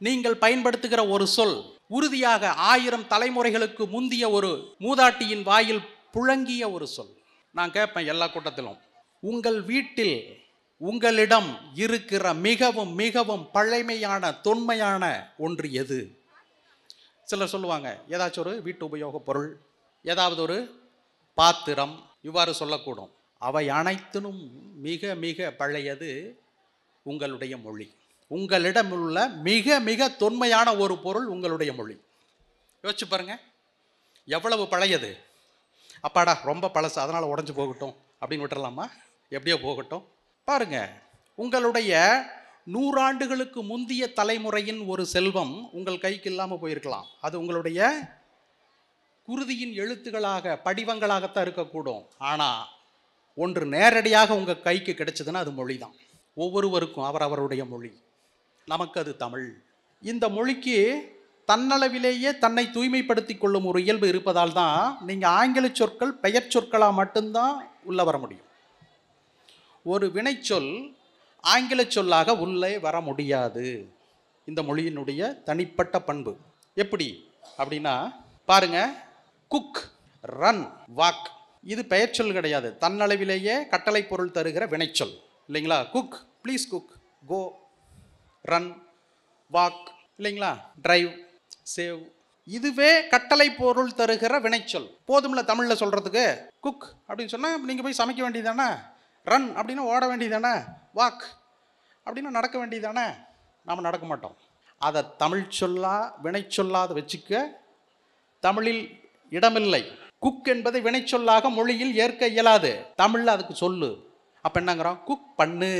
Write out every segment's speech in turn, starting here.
நீங்கள் பயன்படுத்துகிற ஒரு சொல் உறுதியாக 1000 தலைமுறைகளுக்கு முந்திய ஒரு மூதாட்டியின் வாயில் புழங்கிய ஒரு சொல். நான் கேட்பேன் எல்லா கூட்டத்திலும், உங்கள் வீட்டில் உங்களிடம் இருக்கிற மிகவும் மிகவும் பழமையான தொன்மையான ஒன்று எது? சிலர் சொல்லுவாங்க, ஏதாச்சும் ஒரு வீட்டு உபயோகப் பொருள், ஏதாவது ஒரு பாத்திரம், இவ்வாறு சொல்லக்கூடும். அவை அனைத்திலும் மிக மிக பழையது உங்களுடைய மொழி. உங்களிடம் உள்ள மிக மிக தொன்மையான ஒரு பொருள் உங்களுடைய மொழி. யோசிச்சு பாருங்க, எவ்வளவு பழையது. அப்பாடா ரொம்ப பழசு, அதனால் உடஞ்சி போகட்டும் அப்படின்னு விட்டுறலாமா? எப்படியோ போகட்டும். பாருங்க, உங்களுடைய 100 ஆண்டுகளுக்கு முந்திய தலைமுறையின் ஒரு செல்வம் உங்கள் கைக்கு இல்லாமல் போயிருக்கலாம். அது உங்களுடைய குருதியின் எழுத்துக்களாக படிவங்களாகத்தான் இருக்கக்கூடும். ஆனால் ஒன்று நேரடியாக உங்கள் கைக்கு கிடைச்சதுன்னா அது மொழி தான். ஒவ்வொருவருக்கும் அவரவருடைய மொழி. நமக்கு அது தமிழ். இந்த மொழிக்கு தன்னளவிலேயே தன்னை தூய்மைப்படுத்தி கொள்ளும் ஒரு இயல்பு இருப்பதால் தான் நீங்கள் ஆங்கில சொற்கள் பெயர் சொற்களாக மட்டும்தான் உள்ள வர முடியும். ஒரு வினைச்சொல் ஆங்கில சொல்லாக உள்ளே வர முடியாது. இந்த மொழியினுடைய தனிப்பட்ட பண்பு. எப்படி அப்படின்னா பாருங்க, குக், ரன், வாக், இது பெயர் சொல் கிடையாது. தன்னளவிலேயே கட்டளை பொருள் தருகிற வினைச்சொல் இல்லைங்களா? Cook, please cook, go, run, walk இல்லைங்களா? டிரைவ், சேவ், இதுவே கட்டளை பொருள் தருகிற வினைச்சொல். போதும்ல தமிழில் சொல்கிறதுக்கு. குக் அப்படின்னு சொன்னால் நீங்கள் போய் சமைக்க வேண்டியதானே, ரன் அப்படின்னா ஓட வேண்டியதானே, வாக் அப்படின்னா நடக்க வேண்டியதானே. நாம் நடக்க மாட்டோம். அதை தமிழ் சொல்லா வினைச்சொல்லாத வச்சுக்க தமிழில் இடமில்லை. குக் என்பதை வினைச்சொல்லாக மொழியில் ஏற்க இயலாது. தமிழில் அதுக்கு சொல்லு. அப்போ என்னங்கிறோம்? குக் பண்ணு,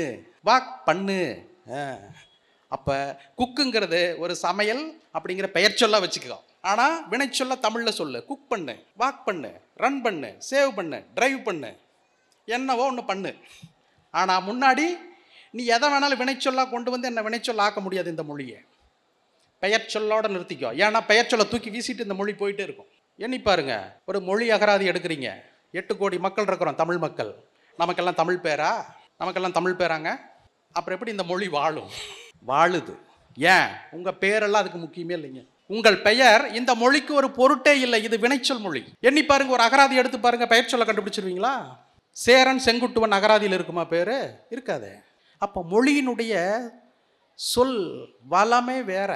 வாக் பண்ணு. அப்போ குக்குங்கிறது ஒரு சமையல் அப்படிங்கிற பெயர் சொல்ல வச்சுக்கோ. ஆனால் வினைச்சொல்ல தமிழில் சொல்லு. குக் பண்ணு, வாக் பண்ணு, ரன் பண்ணு, சேவ் பண்ணு, டிரைவ் பண்ணு, என்னவோ ஒன்று பண்ணு. ஆனால் முன்னாடி நீ எதை வேணாலும் வினைச்சொல்லாக கொண்டு வந்து என்ன வினைச்சொல்ல ஆக்க முடியாது. இந்த மொழியை பெயர் சொல்லோட நிறுத்திக்கோ. ஏன்னா பெயர் சொல்ல தூக்கி வீசிட்டு இந்த மொழி போயிட்டே இருக்கும். எண்ணி பாருங்க, ஒரு மொழி அகராதி எடுக்கிறீங்க. 8 கோடி மக்கள் இருக்கிறோம், தமிழ் மக்கள். நமக்கெல்லாம் தமிழ் பேரா? நமக்கெல்லாம் தமிழ் பேராங்க? அப்புறம் எப்படி இந்த மொழி வாழும்? வாழுது. ஏன்? உங்கள் பேரெல்லாம் அதுக்கு முக்கியமே இல்லைங்க. உங்கள் பெயர் இந்த மொழிக்கு ஒரு பொருட்டே இல்லை. இது வினைச்சொல் மொழி. எண்ணி பாருங்க, ஒரு அகராதி எடுத்து பாருங்க, பெயர் சொல்ல கண்டுபிடிச்சிருவீங்களா? சேரன் செங்குட்டுவன் அகராதியில் இருக்குமா பேர்? இருக்காது. அப்போ மொழியினுடைய சொல் வளமே வேற.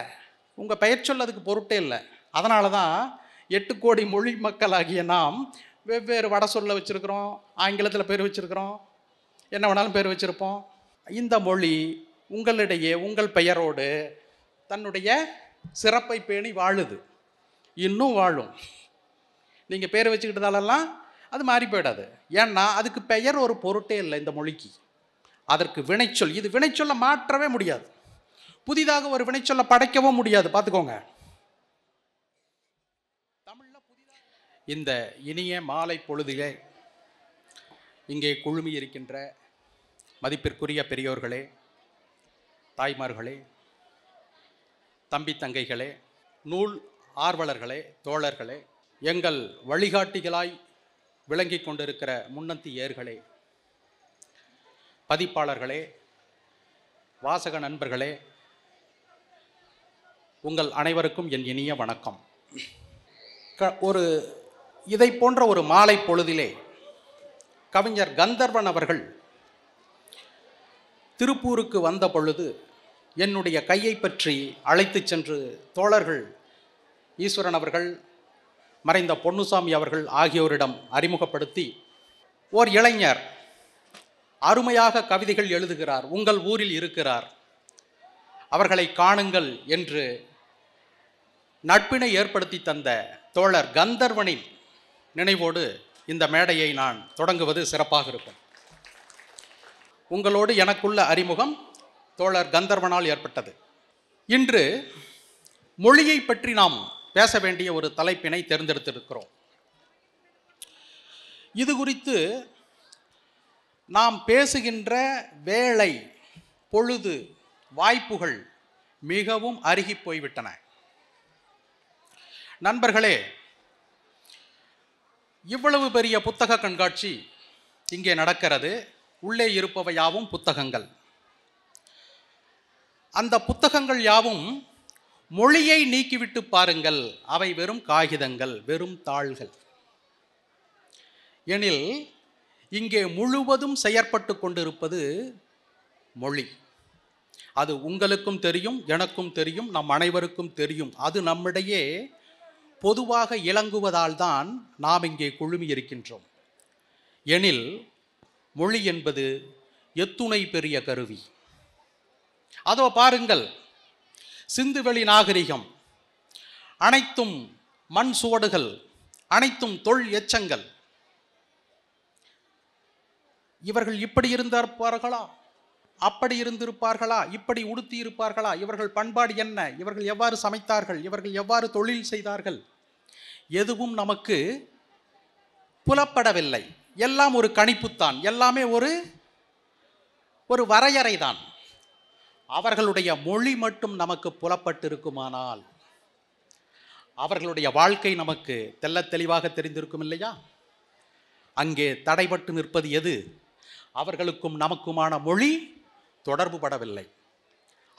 உங்கள் பெயர் சொல் அதுக்கு பொருட்டே இல்லை. அதனால தான் 8 கோடி மொழி மக்களாகிய நாம் வெவ்வேறு வட சொல்ல வச்சுருக்கிறோம், ஆங்கிலத்தில் பேர் வச்சுருக்கிறோம், என்ன வேணாலும் பேர் வச்சுருப்போம். இந்த மொழி உங்களிடையே உங்கள் பெயரோடு தன்னுடைய சிறப்பை பேணி வாழுது, இன்னும் வாழும். நீங்கள் பேர் வச்சுக்கிட்டதாலெல்லாம் அது மாறி போயிடாது. ஏன்னா அதுக்கு பெயர் ஒரு பொருட்டே இல்லை இந்த மொழிக்கு. அதற்கு வினைச்சொல், இது வினைச்சொல்ல மாற்றவே முடியாது. புதிதாக ஒரு வினைச்சொல்ல படைக்கவும் முடியாது. பார்த்துக்கோங்க. இந்த இனிய மாலை பொழுதிலே இங்கே குழுமி இருக்கின்ற மதிப்பிற்குரிய பெரியோர்களே, தாய்மார்களே, தம்பி தங்கைகளே, நூல் ஆர்வலர்களே, தோழர்களே, எங்கள் வழிகாட்டிகளாய் விளங்கி கொண்டிருக்கிற முன்னந்தி ஏர்களே, பதிப்பாளர்களே, வாசக நண்பர்களே, உங்கள் அனைவருக்கும் என் இனிய வணக்கம். இதை போன்ற ஒரு மாலை பொழுதிலே கவிஞர் கந்தர்வன் அவர்கள் திருப்பூருக்கு வந்த பொழுது என்னுடைய கையை பற்றி அழைத்து சென்று தோழர்கள் ஈஸ்வரன் அவர்கள், மறைந்த பொன்னுசாமி அவர்கள் ஆகியோரிடம் அறிமுகப்படுத்தி, ஓர் இளைஞர் அருமையாக கவிதைகள் எழுதுகிறார், உங்கள் ஊரில் இருக்கிறார், அவர்களை காணுங்கள் என்று நட்பினை ஏற்படுத்தி தந்த தோழர் கந்தர்வனின் நினைவோடு இந்த மேடையை நான் தொடங்குவது சிறப்பாக இருக்கும். உங்களோடு எனக்குள்ள அறிமுகம் தோழர் கந்தர்வனால் ஏற்பட்டது. இன்று மொழியை பற்றி நாம் பேச வேண்டிய ஒரு தலைப்பினை தேர்ந்தெடுத்திருக்கிறோம். இது குறித்து நாம் பேசுகின்ற வேளை, பொழுது, வாய்ப்புகள் மிகவும் அருகி போய்விட்டன. நண்பர்களே, இவ்வளவு பெரிய புத்தக கண்காட்சி இங்கே நடக்கிறது. உள்ளே இருப்பவை யாவும் புத்தகங்கள். அந்த புத்தகங்கள் யாவும் மொழியை நீக்கிவிட்டு பாருங்கள், அவை வெறும் காகிதங்கள், வெறும் தாள்கள். எனில் இங்கே முழுவதும் செயற்பட்டு கொண்டிருப்பது மொழி. அது உங்களுக்கும் தெரியும், எனக்கும் தெரியும், நம் அனைவருக்கும் தெரியும். அது நம்மிடையே பொதுவாக இலங்குவதால் தான் நாம் இங்கே குழுமி இருக்கின்றோம். எனில் மொழி என்பது எத்துணை பெரிய கருவி. அதோ பாருங்கள், சிந்துவெளி நாகரிகம் அனைத்தும் மண் சுவடுகள், அனைத்தும் தொல் எச்சங்கள். இவர்கள் இப்படி இருந்திருப்பார்களா, அப்படி இருந்திருப்பார்களா, இப்படி உடுத்தி இருப்பார்களா, இவர்கள் பண்பாடு என்ன, இவர்கள் எவ்வாறு சமைத்தார்கள், இவர்கள் எவ்வாறு தொழில் செய்தார்கள், எதுவும் நமக்கு புலப்படவில்லை. எல்லாம் ஒரு கணிப்புத்தான், எல்லாமே ஒரு வரையறை தான். அவர்களுடைய மொழி மட்டும் நமக்கு புலப்பட்டிருக்குமானால் அவர்களுடைய வாழ்க்கை நமக்கு தெள்ளத் தெளிவாக தெரிந்திருக்கும் இல்லையா? அங்கே தடைபட்டு நிற்பது எது? அவர்களுக்கும் நமக்குமான மொழி தொடர்பு படவில்லை.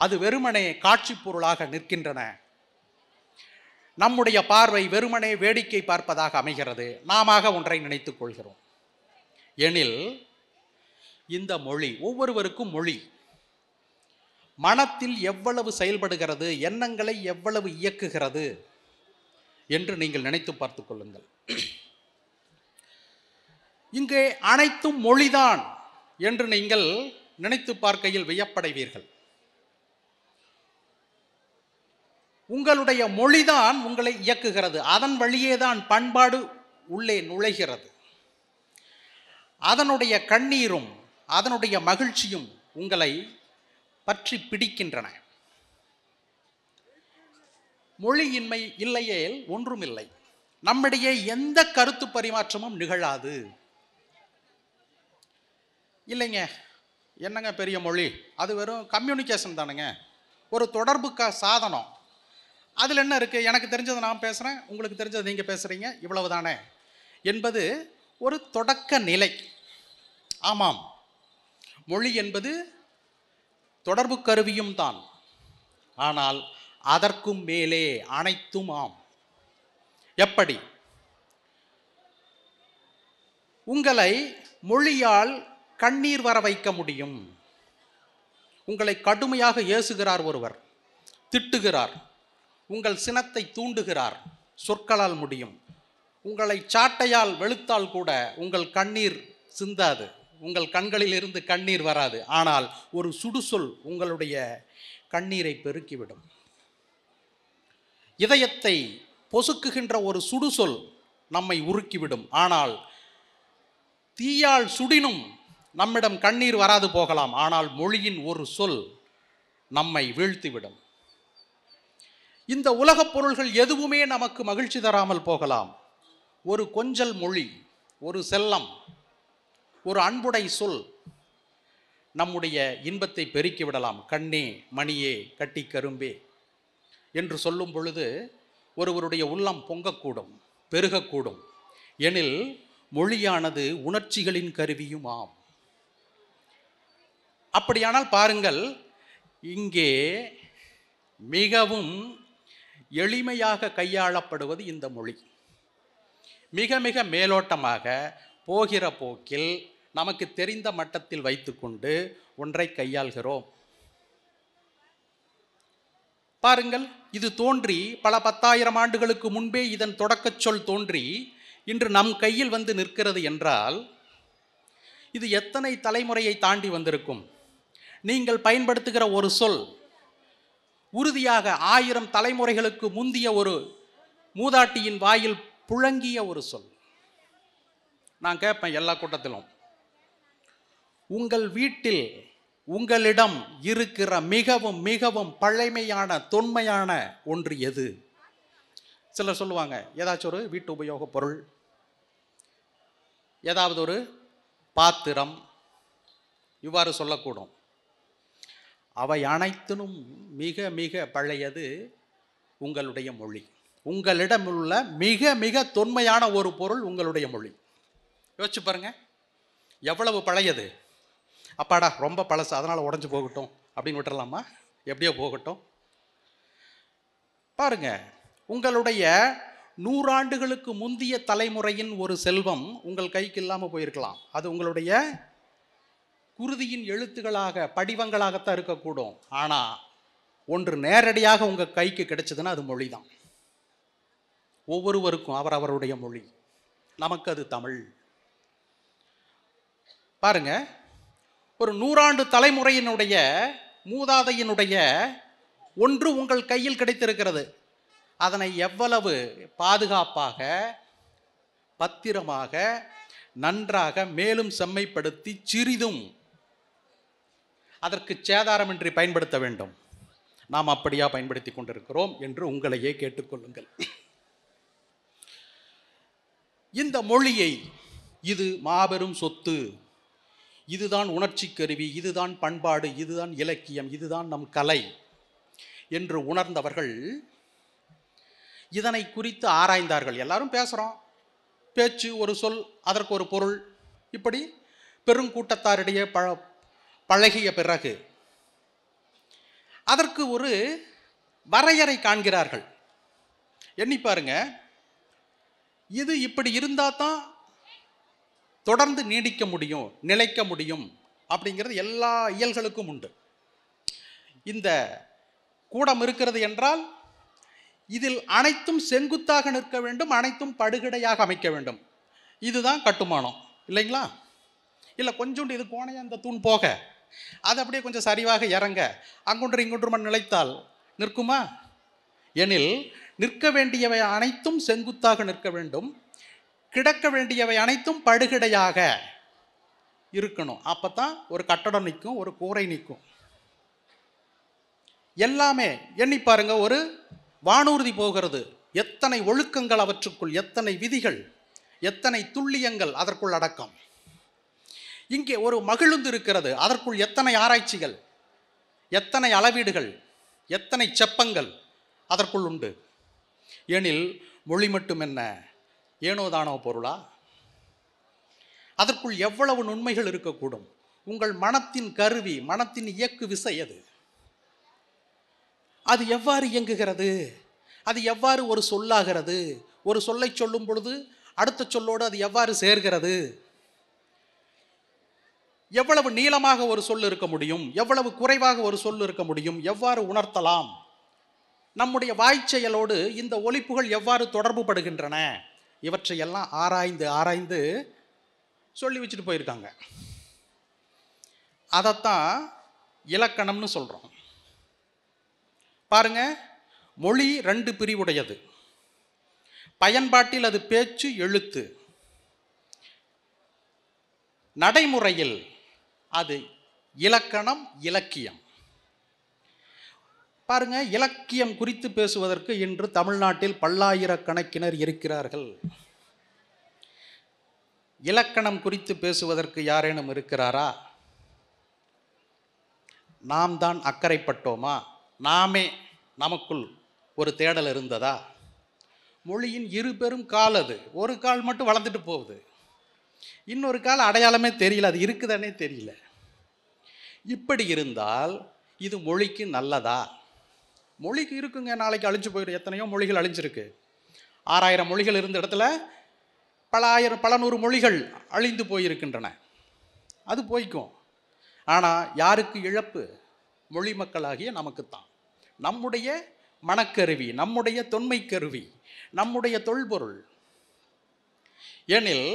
அது வெறுமனே காட்சி பொருளாக நிற்கின்றன. நம்முடைய பார்வை வெறுமனே வேடிக்கை பார்ப்பதாக அமைகிறது. நாம ஒன்றை நினைத்துக் கொள்கிறோம். எனில் இந்த மொழி, ஒவ்வொருவருக்கும் மொழி மனத்தில் எவ்வளவு செயல்படுகிறது, எண்ணங்களை எவ்வளவு இயக்குகிறது என்று நீங்கள் நினைத்து பார்த்துக் கொள்ளுங்கள். இங்கே அனைத்தும் மொழிதான் என்று நீங்கள் நினைத்து பார்க்கையில் வியப்படைவீர்கள். உங்களுடைய மொழிதான் உங்களை இயக்குகிறது. அதன் வழியேதான் பண்பாடு உள்ளே நுழைகிறது. அதனுடைய கண்ணீரும் அதனுடைய மகிழ்ச்சியும் உங்களை பற்றி பிடிக்கின்றன. மொழியின்மை இல்லையேல் ஒன்றுமில்லை. நம்மிடையே எந்த கருத்து பரிமாற்றமும் நிகழாது. இல்லைங்க, என்னங்க பெரிய மொழி, அது வெறும் கம்யூனிகேஷன் தானுங்க, ஒரு தொடர்புக்கா சாதனம். அதில் என்ன இருக்குது, எனக்கு தெரிஞ்சதை நான் பேசுகிறேன், உங்களுக்கு தெரிஞ்சதை நீங்கள் பேசுகிறீங்க, இவ்வளவு தானே என்பது ஒரு தொடக்க நிலை. ஆமாம், மொழி என்பது தொடர்பு கருவியும் தான். ஆனால் அதற்கும் மேலே அனைத்தும் ஆம். எப்படி? உங்களை மொழியால் கண்ணீர் வர வைக்க முடியும். உங்களை கடுமையாக ஏசுகிறார் ஒருவர், திட்டுகிறார், உங்கள் சினத்தை தூண்டுகிறார், சொற்களால் முடியும். உங்களை சாட்டையால் வெளுத்தால் கூட உங்கள் கண்ணீர் சிந்தாது, உங்கள் கண்களில் இருந்து கண்ணீர் வராது. ஆனால் ஒரு சுடுசொல் உங்களுடைய கண்ணீரை பெருக்கிவிடும். இதயத்தை பொசுக்குகின்ற ஒரு சுடுசொல் நம்மை உருக்கிவிடும். ஆனால் தீயால் சுடினும் நம்மிடம் கண்ணீர் வராது போகலாம். ஆனால் மொழியின் ஒரு சொல் நம்மை வீழ்த்திவிடும். இந்த உலகப் பொருள்கள் எதுவுமே நமக்கு மகிழ்ச்சி தராமல் போகலாம். ஒரு கொஞ்சல் மொழி, ஒரு செல்லம், ஒரு அன்புடை சொல் நம்முடைய இன்பத்தை பெருக்கி விடலாம். கண்ணே, மணியே, கட்டி கரும்பே என்று சொல்லும் பொழுது ஒருவருடைய உள்ளம் பொங்கக்கூடும், பெருகக்கூடும். எனில் மொழியானது உணர்ச்சிகளின் கருவியும் ஆம். அப்படியானால் பாருங்கள், இங்கே மிகவும் எளிமையாக கையாளப்படுவது இந்த மொழி. மிக மிக மேலோட்டமாக போகிற போக்கில் நமக்கு தெரிந்த மட்டத்தில் வைத்துக்கொண்டு ஒன்றை கையாள்கிறோம். பாருங்கள், இது தோன்றி பல 10,000 ஆண்டுகளுக்கு முன்பே இதன் தொடக்கச் சொல் தோன்றி இன்று நம் கையில் வந்து நிற்கிறது என்றால் இது எத்தனை தலைமுறையை தாண்டி வந்திருக்கும்? நீங்கள் பயன்படுத்துகிற ஒரு சொல் உறுதியாக 1000 தலைமுறைகளுக்கு முந்திய ஒரு மூதாட்டியின் வாயில் புழங்கிய ஒரு சொல். நான் கேட்பேன் எல்லா கூட்டத்திலும், உங்கள் வீட்டில் உங்களிடம் இருக்கிற மிகவும் மிகவும் பழமையான தொன்மையான ஒன்று எது? சிலர் சொல்லுவாங்க, ஏதாச்சும் ஒரு வீட்டு உபயோகப் பொருள், ஏதாவது ஒரு பாத்திரம், இவ்வாறு சொல்லக்கூடும். அவை அனைத்திலும் மிக மிக பழையது உங்களுடைய மொழி. உங்களிடம் உள்ள மிக மிக தொன்மையான ஒரு பொருள் உங்களுடைய மொழி. யோசிச்சு பாருங்க, எவ்வளவு பழையது. அப்பாடா ரொம்ப பழசு, அதனால் உடஞ்சி போகட்டும் அப்படின்னு விட்டுறலாமா? எப்படியோ போகட்டும். பாருங்க, உங்களுடைய 100 ஆண்டுகளுக்கு முந்தைய தலைமுறையின் ஒரு செல்வம் உங்கள் கைக்கு இல்லாமல் போயிருக்கலாம். அது உங்களுடைய குருதியின் எழுத்துக்களாக படிவங்களாகத்தான் இருக்கக்கூடும். ஆனால் ஒன்று நேரடியாக உங்கள் கைக்கு கிடைச்சதுன்னா அது மொழி தான். ஒவ்வொருவருக்கும் அவரவருடைய மொழி. நமக்கு அது தமிழ். பாருங்க, ஒரு 100 ஆண்டு தலைமுறையினுடைய மூதாதையினுடைய ஒன்று உங்கள் கையில் கிடைத்திருக்கிறது. அதனை எவ்வளவு பாதுகாப்பாக, பத்திரமாக, நன்றாக மேலும் செம்மைப்படுத்தி சிறிதும் அதற்கு சேதாரமின்றி பயன்படுத்த வேண்டும். நாம் அப்படியா பயன்படுத்தி கொண்டிருக்கிறோம் என்று உங்களையே கேட்டுக்கொள்ளுங்கள். இந்த மொழியை, இது மாபெரும் சொத்து, இதுதான் உணர்ச்சி கருவி, இதுதான் பண்பாடு, இதுதான் இலக்கியம், இதுதான் நம் கலை என்று உணர்ந்தவர்கள் இதனை குறித்து ஆராய்ந்தார்கள். எல்லாரும் பேசுகிறோம், பேச்சு ஒரு சொல், அதற்கு ஒரு பொருள், இப்படி பெருங்கூட்டத்தாரிடையே பழகிய பிறகு அதற்கு ஒரு வரையறை காண்கிறார்கள். எண்ணி பாருங்க, இது இப்படி இருந்தால் தான் தொடர்ந்து நீடிக்க முடியும், நிலைக்க முடியும் அப்படிங்கிறது எல்லா இயல்களுக்கும் உண்டு. இந்த கூடம் இருக்கிறது என்றால் இதில் அனைத்தும் செங்குத்தாக நிற்க வேண்டும், அனைத்தும் படுகடையாக அமைக்க வேண்டும். இதுதான் கட்டுமானம், இல்லைங்களா? இல்லை கொஞ்சோண்டு இது கோணையாக இந்த தூண் போக அது அப்படியே கொஞ்சம் சரிவாக இறங்க அங்கொன்று இங்கொன்று நிலைத்தால் நிற்குமா? எனில் நிற்க வேண்டியவை அனைத்தும் செங்குத்தாக நிற்க வேண்டும், கிடக்க வேண்டியவை அனைத்தும் படுகடையாக இருக்கணும். அப்போ தான் ஒரு கட்டடம் நிற்கும், ஒரு கூரை நிற்கும். எல்லாமே எண்ணி பாருங்க, ஒரு வானூர்தி போகிறது, எத்தனை ஒழுக்கங்கள் அவற்றுக்குள், எத்தனை விதிகள், எத்தனை துல்லியங்கள் அதற்குள் அடக்கம். இங்கே ஒரு மகிழுந்து இருக்கிறது, அதற்குள் எத்தனை ஆராய்ச்சிகள், எத்தனை அளவீடுகள், எத்தனை செப்பங்கள் அதற்குள் உண்டு. எனில் மொழி மட்டும் என்ன ஏனோதானோ பொருளா? அதற்குள் எவ்வளவு நுண்மைகள் இருக்கக்கூடும். உங்கள் மனத்தின் கருவி, மனத்தின் இயக்கு விசை அது. அது எவ்வாறு இயங்குகிறது, அது எவ்வாறு ஒரு சொல்லாகிறது, ஒரு சொல்லை சொல்லும் பொழுது அடுத்த சொல்லோடு அது எவ்வாறு சேர்கிறது, எவ்வளவு நீளமாக ஒரு சொல் இருக்க முடியும், எவ்வளவு குறைவாக ஒரு சொல் இருக்க முடியும், எவ்வாறு உணர்த்தலாம், நம்முடைய வாய்ச்செயலோடு இந்த ஒலிப்புகள் எவ்வாறு தொடர்பு படுகின்றன, இவற்றையெல்லாம் ஆராய்ந்து ஆராய்ந்து சொல்லி வச்சுட்டு போயிருக்காங்க. அதைத்தான் இலக்கணம்னு சொல்கிறோம். பாருங்க, மொழி 2 பிரிவுடையது. பயன்பாட்டில் அது பேச்சு, எழுத்து. நடைமுறையில் அது இலக்கணம், இலக்கியம். பாருங்க, இலக்கியம் குறித்து பேசுவதற்கு இன்று தமிழ்நாட்டில் பல்லாயிரக்கணக்கினர் இருக்கிறார்கள். இலக்கணம் குறித்து பேசுவதற்கு யாரேனும் இருக்கிறாரா? நாம் தான் அக்கறைப்பட்டோமா? நாமே நமக்குள் ஒரு தேடல் இருந்ததா? மொழியின் 2 பெரும் கால் அது. ஒரு கால் மட்டும் வளர்ந்துட்டு போகுது, இன்னொரு கால் அடையாளமே தெரியல, அது இருக்குதானே தெரியல. இப்படி இருந்தால் இது மொழிக்கு நல்லதா? மொழிக்கு இருக்குங்க, நாளைக்கு அழிஞ்சு போயிடும். எத்தனையோ மொழிகள் அழிஞ்சிருக்கு. 6000 மொழிகள் இருந்த இடத்துல பல நூறு மொழிகள் அழிந்து போயிருக்கின்றன. அது போய்க்கும். ஆனால் யாருக்கு இழப்பு? மொழி மக்களாகிய நமக்குத்தான். நம்முடைய மனக்கருவி, நம்முடைய தொன்மை கருவி, நம்முடைய தொல்பொருள். எனில்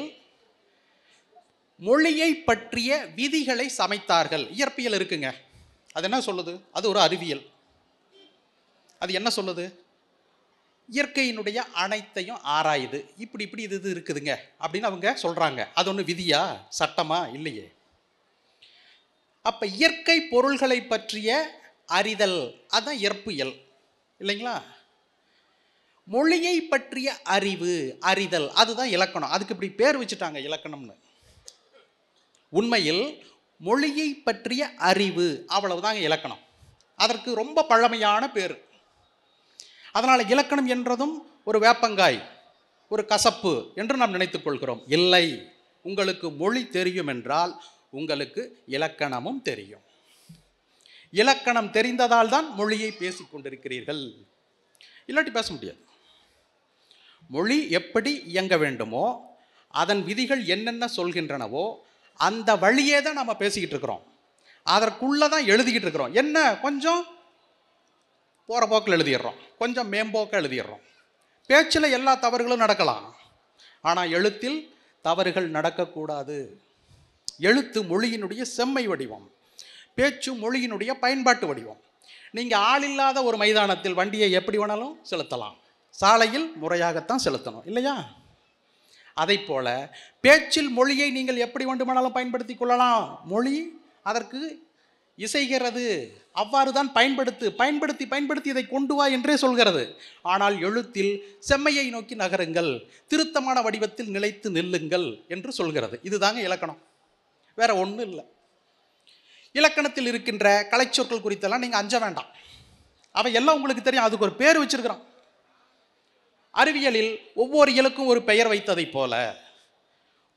மொழியை பற்றிய விதிகளை சமைத்தார்கள். இயற்பியல் இருக்குங்க, அது என்ன சொல்லுது? அது ஒரு அறிவியல். அது என்ன சொல்லுது? இயற்கையினுடைய அனைத்தையும் ஆராயுது. இப்படி இப்படி இது இருக்குதுங்க அப்படின்னு அவங்க சொல்றாங்க. அது ஒன்று விதியா, சட்டமா? இல்லையே. அப்ப இயற்கை பொருள்களை பற்றிய அறிதல், அதுதான் இயற்பியல், இல்லைங்களா? மொழியை பற்றிய அறிவு, அறிதல், அதுதான் இலக்கணம். அதுக்கு இப்படி பேர் வச்சுட்டாங்க இலக்கணம்னு. உண்மையில் மொழியை பற்றிய அறிவு, அவ்வளவுதாங்க இலக்கணம். அதற்கு ரொம்ப பழமையான பேர். அதனால் இலக்கணம் என்றதும் ஒரு வேப்பங்காய், ஒரு கசப்பு என்று நாம் நினைத்துக் கொள்கிறோம். இல்லை, உங்களுக்கு மொழி தெரியும் என்றால் உங்களுக்கு இலக்கணமும் தெரியும். இலக்கணம் தெரிந்ததால் தான் மொழியை பேசிக் கொண்டிருக்கிறீர்கள். இல்லாட்டி பேச முடியாது. மொழி எப்படி இயங்க வேண்டுமோ, அதன் விதிகள் என்னென்ன சொல்கின்றனவோ அந்த வழியே தான் நம்ம பேசிக்கிட்டு இருக்கிறோம். அதற்குள்ளே தான் எழுதிக்கிட்டு இருக்கிறோம். என்ன கொஞ்சம் போகிற போக்கில் எழுதிடுறோம், கொஞ்சம் மேம்போக்க எழுதிடுறோம். பேச்சில் எல்லா தவறுகளும் நடக்கலாம், ஆனால் எழுத்தில் தவறுகள் நடக்கக்கூடாது. எழுத்து மொழியினுடைய செம்மை வடிவம், பேச்சு மொழியினுடைய பயன்பாட்டு வடிவம். நீங்கள் ஆள் இல்லாத ஒரு மைதானத்தில் வண்டியை எப்படி வேணாலும் செலுத்தலாம், சாலையில் முறையாகத்தான் செலுத்தணும் இல்லையா? அதை போல பேச்சில் மொழியை நீங்கள் எப்படி வேண்டுமானாலும் பயன்படுத்தி கொள்ளலாம். மொழி அதற்கு இசைகிறது, அவ்வாறு தான் பயன்படுத்தி பயன்படுத்தி இதை கொண்டு வா என்றே சொல்கிறது. ஆனால் எழுத்தில் செம்மையை நோக்கி நகருங்கள், திருத்தமான வடிவத்தில் நிலைத்து நில்லுங்கள் என்று சொல்கிறது. இதுதாங்க இலக்கணம், வேற ஒன்றும் இல்லை. இலக்கணத்தில் இருக்கின்ற கலைச்சொற்கள் குறித்தெல்லாம் நீங்கள் அஞ்ச வேண்டாம், அவை எல்லாம் உங்களுக்கு தெரியும். அதுக்கு ஒரு பேர் வச்சிருக்கிறான். அறிவியலில் ஒவ்வொரு இயலுக்கும் ஒரு பெயர் வைத்ததை போல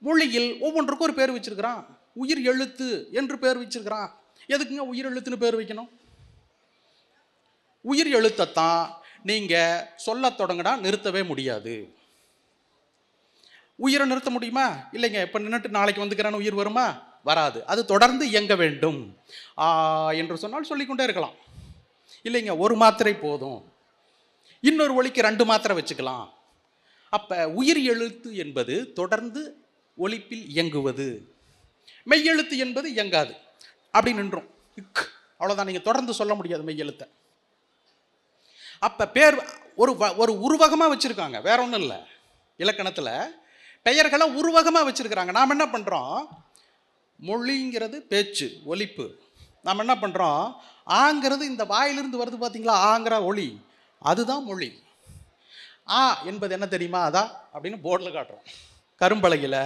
மொழியில் ஒவ்வொன்றுக்கும் ஒரு பேர் வச்சிருக்கிறான். உயிர் எழுத்து என்று பேர் வச்சிருக்கிறான். எதுக்குங்க உயிர் எழுத்துன்னு பேர் வைக்கணும்? உயிர் எழுத்தைத்தான் நீங்கள் சொல்ல தொடங்கினா நிறுத்தவே முடியாது. உயிரை நிறுத்த முடியுமா? இல்லைங்க. இப்போ நின்றுட்டு நாளைக்கு வந்துக்கிறான்னு உயிர் வருமா? வராது. அது தொடர்ந்து இயங்க வேண்டும். என்று சொன்னால் சொல்லிக்கொண்டே இருக்கலாம். இல்லைங்க, ஒரு மாத்திரை போதும், இன்னொரு ஒலிக்கு 2 மாத்திரை வச்சுக்கலாம். அப்போ உயிர் எழுத்து என்பது தொடர்ந்து ஒலிப்பில் இயங்குவது. மெய்யெழுத்து என்பது இயங்காது, அப்படி நின்றோம், அவ்வளோதான். நீங்கள் தொடர்ந்து சொல்ல முடியாது மெய்யெழுத்தை. அப்போ பேர் ஒரு உருவகமாக வச்சுருக்காங்க, வேற ஒன்றும் இல்லை. இலக்கணத்தில் பெயர்களை உருவகமாக வச்சுருக்கிறாங்க. நாம் என்ன பண்ணுறோம்? மொழிங்கிறது பேச்சு ஒலிப்பு. நாம் என்ன பண்ணுறோம்? ஆங்கிறது இந்த வாயிலிருந்து வருது பார்த்தீங்களா, ஆங்கிற ஒளி, அதுதான் மொழி. ஆ என்பது என்ன தெரியுமா? அதான் அப்படின்னு போர்டில் காட்டுறோம், கரும்பலகையில்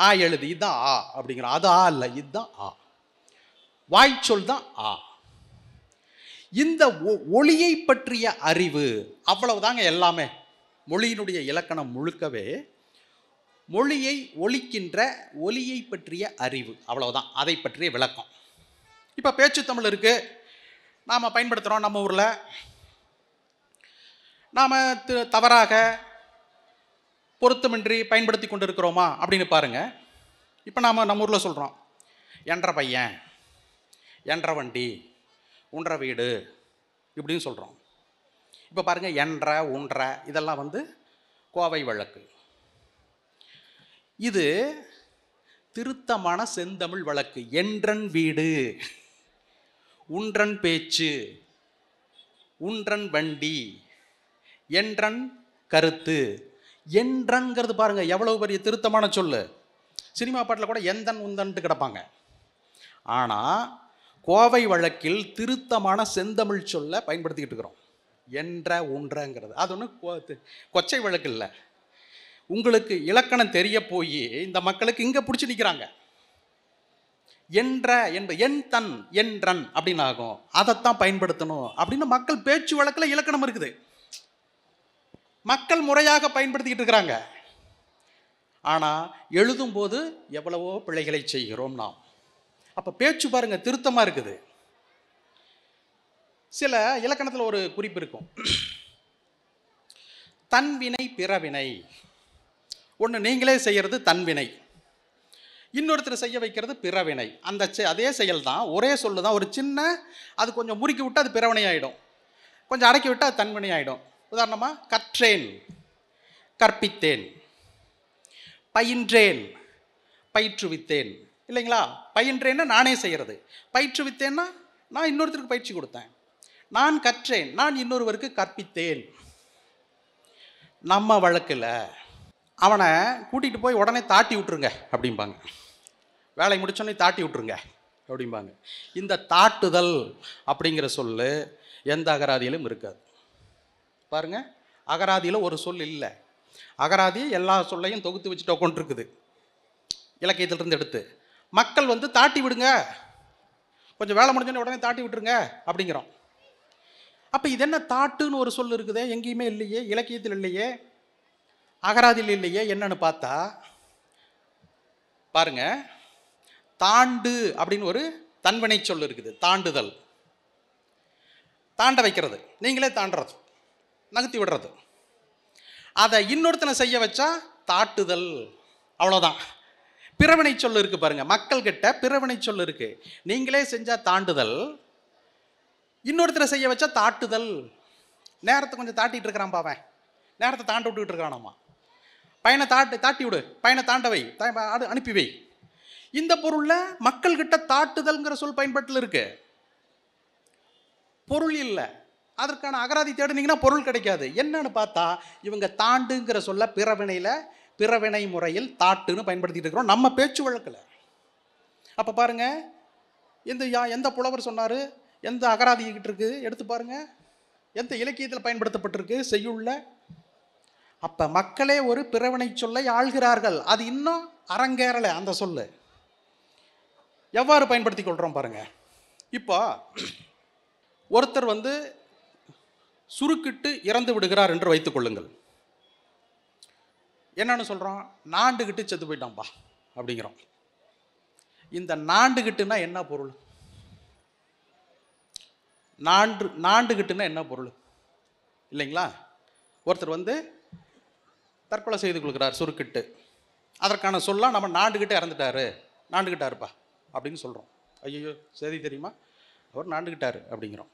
ஆ எழுதி, இதுதான் ஆ அப்படிங்கிறோம். அது ஆ இல்லை, இதுதான் ஆ. வாய்ச்சொல் தான் ஆ. இந்த ஒளியை பற்றிய அறிவு, அவ்வளவுதாங்க எல்லாமே. மொழியினுடைய இலக்கணம் முழுக்கவே மொழியை ஒலிக்கின்ற ஒலியை பற்றிய அறிவு, அவ்வளவுதான். அதை பற்றிய விளக்கம். இப்போ பேச்சு தமிழ் இருக்கு, நாம் பயன்படுத்துகிறோம். நம்ம ஊரில் நாம் தவறாக பொருத்தமின்றி பயன்படுத்தி கொண்டு இருக்கிறோமா அப்படின்னு பாருங்க. இப்போ நம்ம ஊரில் சொல்கிறோம், என்ற பையன், என்ற வண்டி, உன்ற வீடு இப்படின்னு சொல்கிறோம். இப்போ பாருங்கள், என்ற உன்ற இதெல்லாம் வந்து கோவை வழக்கு. இது திருத்தமான செந்தமிழ் வழக்கு. என்றன் வீடு, உன்றன் பேச்சு, உன்றன் வண்டி, என்றன் கருத்து. என்றன்கிறது பாருங்க எவ்வளவு பெரிய திருத்தமான சொல்லு. சினிமா பாட்டில் கூட எந்தன் உந்தன்ட்டு கிடப்பாங்க. ஆனால் கோவை வழக்கில் திருத்தமான செந்தமிழ் சொல்ல பயன்படுத்திக்கிட்டு இருக்கிறோம், என்ற உன்றங்கிறது. அது ஒன்று கொச்சை வழக்கு இல்லை. உங்களுக்கு இலக்கணம் தெரிய போய் இந்த மக்களுக்கு இங்கே பிடிச்சி நிற்கிறாங்க. என்ற என் தன் என்றன் அப்படின்னு ஆகும், அதைத்தான் பயன்படுத்தணும் அப்படின்னு மக்கள் பேச்சு வழக்கில் இலக்கணம் இருக்குது. மக்கள் முறையாக பயன்படுத்திக்கிட்டு இருக்கிறாங்க. ஆனால் எழுதும்போது எவ்வளவோ பிழைகளை செய்கிறோம் நாம். அப்போ பேச்சு பாருங்க திருத்தமாக இருக்குது. சில இலக்கணத்தில் ஒரு குறிப்பு இருக்கும், தன்வினை பிறவினை. ஒன்று நீங்களே செய்கிறது தன்வினை, இன்னொருத்தர் செய்ய வைக்கிறது பிறவினை. அந்த அதே செயல் தான், ஒரே சொல்லு தான். ஒரு சின்ன அது கொஞ்சம் முறுக்கி விட்டு அது பிறவினை ஆகிடும், கொஞ்சம் அடக்கி விட்டு அது தன்வினை ஆகிடும். உதாரணமாக கற்றேன், கற்பித்தேன், பயின்றேன், பயிற்றுவித்தேன். இல்லைங்களா? பயின்றேன்னா நானே செய்கிறது, பயிற்றுவித்தேன்னா நான் இன்னொருத்தருக்கு பயிற்சி கொடுத்தேன், நான் கற்றேன், நான் இன்னொருவருக்கு கற்பித்தேன். நம்ம வழக்கில் அவனை கூட்டிகிட்டு போய் உடனே தாட்டி விட்டுருங்க அப்படிம்பாங்க, வேலை முடிச்சோடனே தாட்டி விட்டுருங்க அப்படிம்பாங்க. இந்த தாட்டுதல் அப்படிங்கிற சொல்லு எந்த அகராதியிலும் இருக்காது. பாருங்க, அகராதியில் ஒரு சொல் இல்லை. அகராதி எல்லா சொல்லையும் தொகுத்து வச்சுட்டு உட்காந்துருக்குது, இலக்கியத்திலிருந்து எடுத்து. மக்கள் வந்து தாட்டி விடுங்க, கொஞ்சம் வேலை முடிஞ்சோடனே உடனே தாட்டி விட்டுருங்க அப்படிங்கிறோம். அப்போ இது என்ன தாட்டுன்னு ஒரு சொல் இருக்குதே, எங்கேயுமே இல்லையே, இலக்கியத்தில் இல்லையே, அகராதியில் இல்லையே. என்னன்னு பார்த்தா பாருங்க, தாண்டு அப்படின்னு ஒரு தன்வினை சொல் இருக்குது. தாண்டுதல், தாண்ட வைக்கிறது, நீங்களே தாண்டுறது. நகர்த்தி விடுறது. அதை இன்னொருத்தனை செய்ய வச்சா தாட்டுதல். அவ்வளோதான். பிறவினை சொல் இருக்கு பாருங்க, மக்கள் கிட்ட பிறவினை சொல் இருக்கு. நீங்களே செஞ்சா தாண்டுதல், இன்னொருத்தரை செய்ய வச்சா தாட்டுதல். நேரத்தை கொஞ்சம் தாட்டிட்டு இருக்கிறான் பாவன், நேரத்தை தாண்ட விட்டுக்கிட்டு இருக்கிறானாமா. பையனை தாட்டி விடு, பையனை தாண்ட வை, அனுப்பி வை. இந்த பொருள்ல மக்கள் கிட்ட தாட்டுதல்ங்கிற சொல் பயன்பாட்டில் இருக்கு, பொருள் இல்லை. அதற்கான அகராதி தேடுனீங்கன்னா பொருள் கிடைக்காது. என்னன்னு பார்த்தா இவங்க தாண்டுங்கிற சொல்ல பிறவினை முறையில் தாட்டுன்னு பயன்படுத்திட்டு இருக்கிறோம் நம்ம பேச்சு வழக்கில். அப்போ பாருங்க, எந்த புலவர் சொன்னார், எந்த அகராதி கிட்ட இருக்கு எடுத்து பாருங்க, எந்த இலக்கியத்தில் பயன்படுத்தப்பட்டிருக்கு, செய்யுள்ள. அப்போ மக்களே ஒரு பிறவினை சொல்லை ஆள்கிறார்கள். அது இன்னும் அரங்கேறலை. அந்த சொல்லு எவ்வாறு பயன்படுத்தி கொள்கிறோம் பாருங்க. இப்போ ஒருத்தர் சுருக்கிட்டு இறந்து விடுகிறார் என்று வைத்துக் கொள்ளுங்கள். என்னன்னு சொல்கிறோம், நாண்டுகிட்டு செத்து போயிட்டான்பா அப்படிங்கிறோம். இந்த நாண்டுகிட்டுனா என்ன பொருள்? நாண்டுகிட்டுனா என்ன பொருள் இல்லைங்களா? ஒருத்தர் தற்கொலை செய்து கொள்கிறார் சுருக்கிட்டு. அதற்கான சொல்லலாம் நம்ம நாண்டுகிட்டே நாண்டுகிட்டாருப்பா அப்படின்னு சொல்கிறோம். ஐயோ சரி தெரியுமா, அவர் நாண்டுகிட்டாரு அப்படிங்கிறோம்.